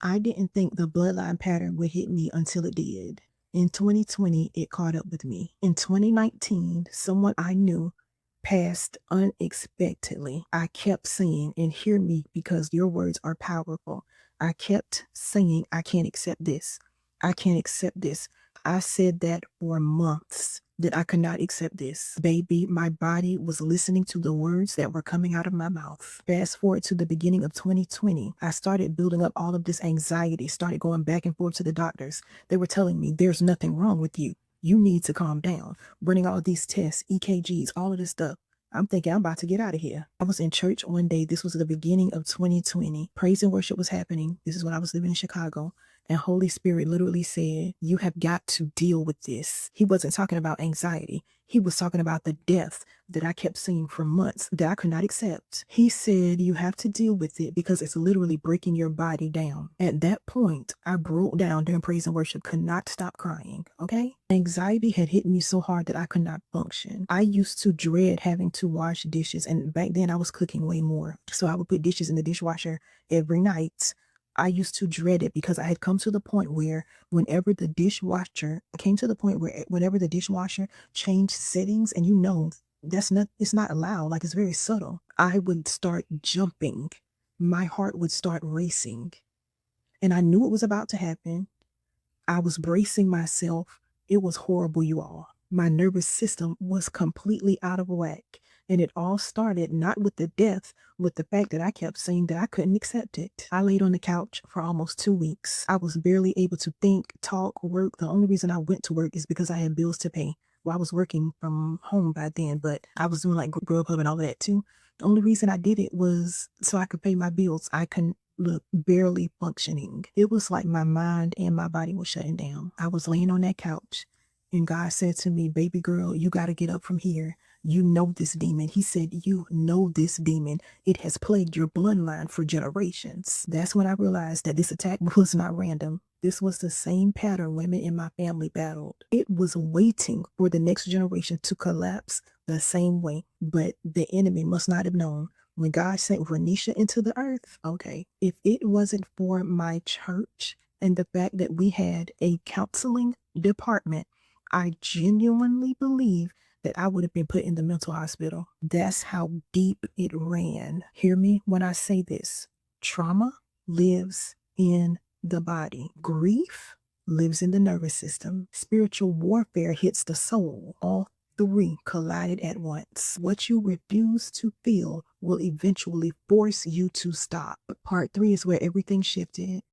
I didn't think the bloodline pattern would hit me until it did. In 2020, it caught up with me. In 2019, someone I knew passed unexpectedly. I kept saying, and hear me because your words are powerful. I kept saying, I can't accept this. I can't accept this. I said that for months, that I could not accept this. Baby, my body was listening to the words that were coming out of my mouth. Fast forward to the beginning of 2020, I started building up all of this anxiety, started going back and forth to the doctors. They were telling me, there's nothing wrong with you. You need to calm down. Running all these tests, EKGs, all of this stuff. I'm thinking I'm about to get out of here. I was in church one day. This was the beginning of 2020. Praise and worship was happening. This is when I was living in Chicago. And Holy Spirit literally said, you have got to deal with this. He wasn't talking about anxiety. He was talking about the death that I kept seeing for months that I could not accept. He said, you have to deal with it because it's literally breaking your body down. At that point, I broke down during praise and worship, could not stop crying, okay? Anxiety had hit me so hard that I could not function. I used to dread having to wash dishes, and back then I was cooking way more. So I would put dishes in the dishwasher every night. I used to dread it because I had come to the point where whenever the dishwasher changed settings, and it's not loud, like it's very subtle, I would start jumping. My heart would start racing. And I knew it was about to happen. I was bracing myself. It was horrible, you all. My nervous system was completely out of whack. And it all started not with the death, with the fact that I kept saying that I couldn't accept it. I laid on the couch for almost 2 weeks. I was barely able to think, talk, work. The only reason I went to work is because I had bills to pay. Well, I was working from home by then, but I was doing like Grubhub and all of that too. The only reason I did it was so I could pay my bills. I couldn't look barely functioning. It was like my mind and my body was shutting down. I was laying on that couch and God said to me, baby girl, you got to get up from here. You know this demon. He said, you know this demon. It has plagued your bloodline for generations. That's when I realized that this attack was not random. This was the same pattern women in my family battled. It was waiting for the next generation to collapse the same way. But the enemy must not have known. When God sent Renisha into the earth, okay, if it wasn't for my church and the fact that we had a counseling department, I genuinely believe that I would have been put in the mental hospital. That's how deep it ran. Hear me when I say this. Trauma lives in the body. Grief lives in the nervous system. Spiritual warfare hits the soul. All three collided at once. What you refuse to feel will eventually force you to stop. Part 3 is where everything shifted.